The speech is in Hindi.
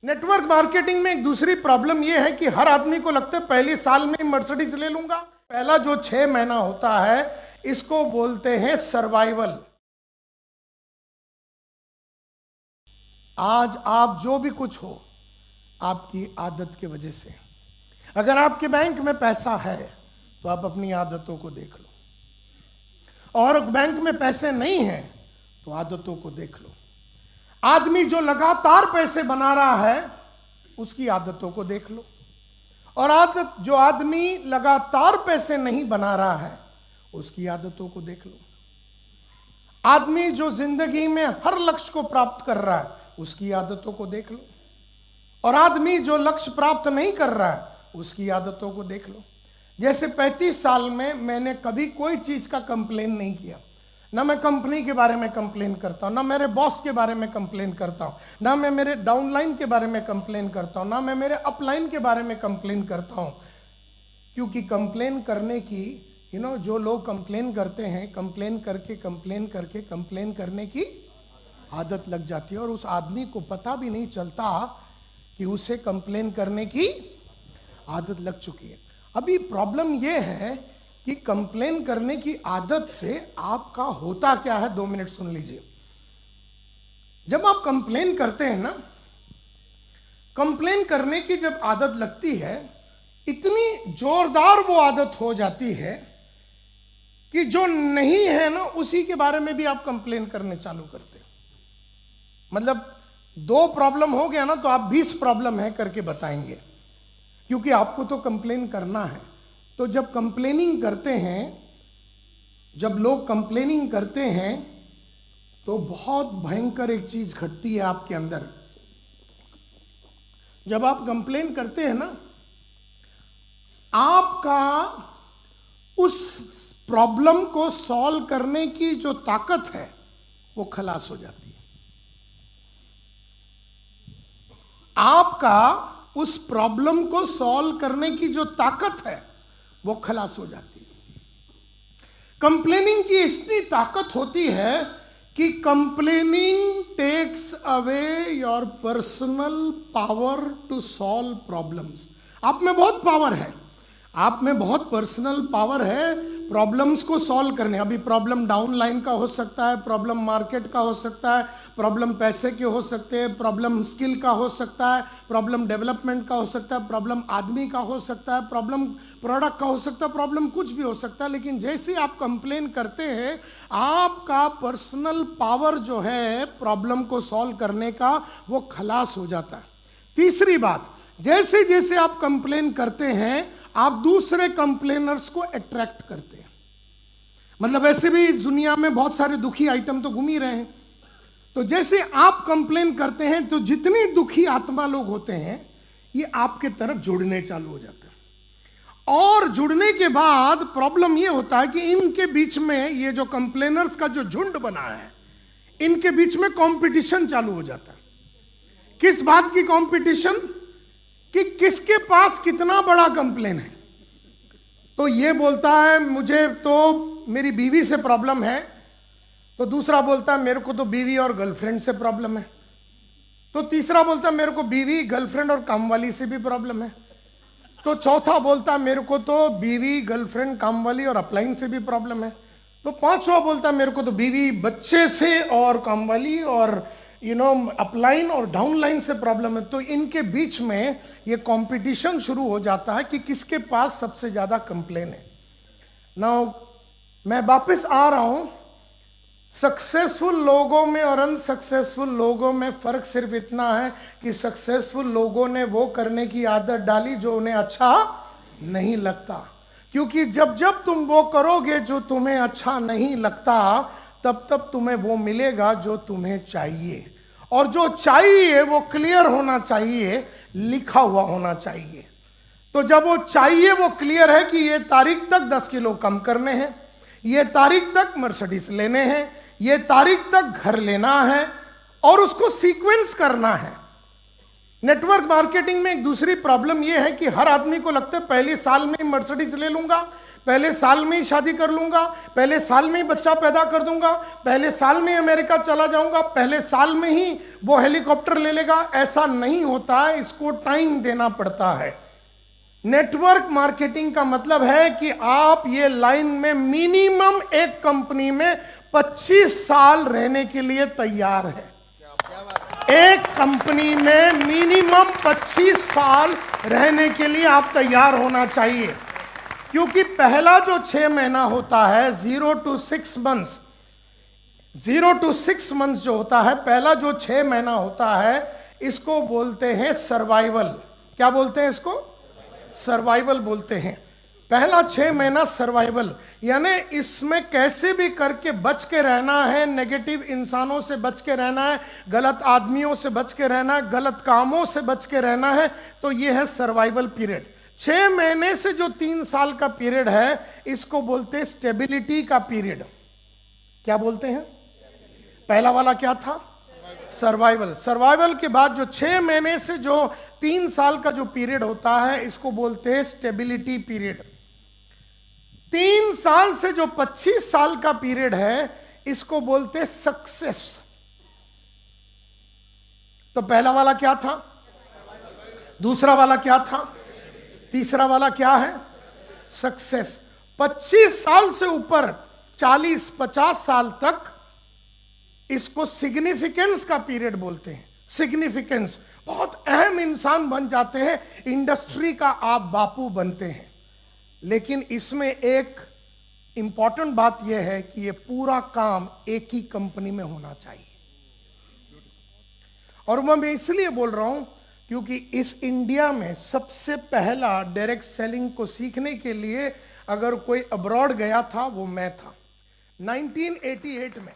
नेटवर्क मार्केटिंग में एक दूसरी प्रॉब्लम यह है कि हर आदमी को लगता है पहले साल में मर्सिडीज ले लूंगा। पहला जो 6 महीना होता है इसको बोलते हैं सर्वाइवल। आज आप जो भी कुछ हो आपकी आदत की वजह से। अगर आपके बैंक में पैसा है तो आप अपनी आदतों को देख लो, और बैंक में पैसे नहीं है तो आदतों को देख लो। आदमी जो लगातार पैसे बना रहा है उसकी आदतों को देख लो, और जो आदमी लगातार पैसे नहीं बना रहा है उसकी आदतों को देख लो। आदमी जो जिंदगी में हर लक्ष्य को प्राप्त कर रहा है उसकी आदतों को देख लो, और आदमी जो लक्ष्य प्राप्त नहीं कर रहा है उसकी आदतों को देख लो। जैसे 35 साल में मैंने कभी कोई चीज का कंप्लेन नहीं किया, ना मैं कंपनी के बारे में कंप्लेन करता हूं, ना मेरे बॉस के बारे में कंप्लेन करता हूं, ना मैं मेरे डाउनलाइन के बारे में कंप्लेन करता हूं, ना मैं मेरे अपलाइन के बारे में कंप्लेन करता हूं। क्योंकि कंप्लेन करने की जो लोग कंप्लेन करते हैं, कंप्लेन करने की आदत लग जाती है, और उस आदमी को पता भी नहीं चलता कि उसे कंप्लेन करने की आदत लग चुकी है। अभी प्रॉब्लम यह है कि कंप्लेन करने की आदत से आपका होता क्या है। 2 मिनट सुन लीजिए। जब आप कंप्लेन करते हैं ना, कंप्लेन करने की जब आदत लगती है, इतनी जोरदार वो आदत हो जाती है कि जो नहीं है ना उसी के बारे में भी आप कंप्लेन करने चालू करते हैं। मतलब 2 प्रॉब्लम हो गया ना तो आप 20 प्रॉब्लम है करके बताएंगे, क्योंकि आपको तो कंप्लेन करना है। तो जब कंप्लेनिंग करते हैं, जब लोग कंप्लेनिंग करते हैं तो बहुत भयंकर एक चीज घटती है आपके अंदर। जब आप कंप्लेन करते हैं ना, आपका उस प्रॉब्लम को सॉल्व करने की जो ताकत है वो खलास हो जाती है। आपका उस प्रॉब्लम को सॉल्व करने की जो ताकत है वो खलास हो जाती है। कंप्लेनिंग की इतनी ताकत होती है कि complaining takes away your personal power to solve problems. आप में बहुत पावर है, आप में बहुत पर्सनल पावर है प्रॉब्लम्स को सॉल्व करने। अभी प्रॉब्लम डाउन लाइन का हो सकता है, प्रॉब्लम मार्केट का हो सकता है, प्रॉब्लम पैसे के हो सकते हैं, प्रॉब्लम स्किल का हो सकता है, प्रॉब्लम डेवलपमेंट का हो सकता है, प्रॉब्लम आदमी का हो सकता है, प्रॉब्लम प्रोडक्ट का हो सकता है, प्रॉब्लम कुछ भी हो सकता है। लेकिन जैसे आप कंप्लेन करते हैं, आपका पर्सनल पावर जो है प्रॉब्लम को सॉल्व करने का वो खलास हो जाता है। तीसरी बात, जैसे जैसे आप कंप्लेन करते हैं आप दूसरे कंप्लेनर्स को अट्रैक्ट करते हैं। मतलब ऐसे भी दुनिया में बहुत सारे दुखी आइटम तो घूम ही रहे हैं। तो जैसे आप कंप्लेन करते हैं तो जितनी दुखी आत्मा लोग होते हैं ये आपके तरफ जुड़ने चालू हो जाते हैं, और जुड़ने के बाद प्रॉब्लम ये होता है कि इनके बीच में, ये जो कंप्लेनर्स का जो झुंड बना है, इनके बीच में कंपटीशन चालू हो जाता है। किस बात की कंपटीशन? कि किसके पास कितना बड़ा कंप्लेन है। तो ये बोलता है मुझे तो मेरी बीवी से प्रॉब्लम है, तो दूसरा बोलता है मेरे को तो बीवी और गर्लफ्रेंड से प्रॉब्लम है, तो तीसरा बोलता है मेरे को बीवी, गर्लफ्रेंड और कामवाली से भी प्रॉब्लम है, तो चौथा बोलता है मेरे को तो बीवी, गर्लफ्रेंड, कामवाली और अपलाइन से भी प्रॉब्लम है, तो पांचवा बोलता है मेरे को तो बीवी, बच्चे से और कामवाली और अपलाइन और डाउनलाइन से प्रॉब्लम है। तो इनके बीच में ये कंपटीशन शुरू हो जाता है कि किसके पास सबसे ज्यादा कंप्लेन है। नाउ मैं वापस आ रहा हूं, सक्सेसफुल लोगों में और अनसक्सेसफुल लोगों में फर्क सिर्फ इतना है कि सक्सेसफुल लोगों ने वो करने की आदत डाली जो उन्हें अच्छा नहीं लगता। क्योंकि जब जब तुम वो करोगे जो तुम्हें अच्छा नहीं लगता, तब तब तुम्हें वो मिलेगा जो तुम्हें चाहिए, और जो चाहिए वो क्लियर होना चाहिए, लिखा हुआ होना चाहिए। तो जब वो चाहिए वो क्लियर है कि ये तारीख तक 10 किलो कम करने हैं, ये तारीख तक मर्सिडीज लेने हैं, ये तारीख तक घर लेना है, और उसको सीक्वेंस करना है। नेटवर्क मार्केटिंग में एक दूसरी प्रॉब्लम यह है कि हर आदमी को लगता है पहले साल में मर्सिडीज ले लूंगा, पहले साल में ही शादी कर लूंगा, पहले साल में ही बच्चा पैदा कर दूंगा, पहले साल में अमेरिका चला जाऊंगा, पहले साल में ही वो हेलीकॉप्टर ले लेगा। ऐसा नहीं होता है, इसको टाइम देना पड़ता है। नेटवर्क मार्केटिंग का मतलब है कि आप ये लाइन में मिनिमम एक कंपनी में 25 साल रहने के लिए तैयार है। एक कंपनी में मिनिमम 25 साल रहने के लिए आप तैयार होना चाहिए, क्योंकि पहला जो 6 महीना होता है 0 to 6 मंथ्स, 0 to 6 मंथ्स जो होता है, पहला जो 6 महीना होता है, इसको बोलते हैं सर्वाइवल। क्या बोलते हैं इसको? सर्वाइवल बोलते हैं। पहला 6 महीना सर्वाइवल, यानी इसमें कैसे भी करके बच के रहना है, नेगेटिव इंसानों से बच के रहना है, गलत आदमियों से बच के रहना है, गलत कामों से बच के रहना है। तो ये है सर्वाइवल पीरियड। 6 महीने से जो 3 साल का पीरियड है, इसको बोलते हैं स्टेबिलिटी का पीरियड। क्या बोलते हैं? पहला वाला क्या था? सर्वाइवल। सर्वाइवल के बाद जो 6 महीने से जो 3 साल का जो पीरियड होता है, इसको बोलते हैं स्टेबिलिटी पीरियड। 3 साल से जो 25 साल का पीरियड है, इसको बोलते हैं सक्सेस। तो पहला वाला क्या था? दूसरा वाला क्या था? तीसरा वाला क्या है? सक्सेस। 25 साल से ऊपर 40-50 साल तक इसको सिग्निफिकेंस का पीरियड बोलते हैं। सिग्निफिकेंस, बहुत अहम इंसान बन जाते हैं, इंडस्ट्री का आप बापू बनते हैं। लेकिन इसमें एक इंपॉर्टेंट बात यह है कि यह पूरा काम एक ही कंपनी में होना चाहिए। और मैं इसलिए बोल रहा हूं क्योंकि इस इंडिया में सबसे पहला डायरेक्ट सेलिंग को सीखने के लिए अगर कोई अब्रॉड गया था, वो मैं था 1988 में।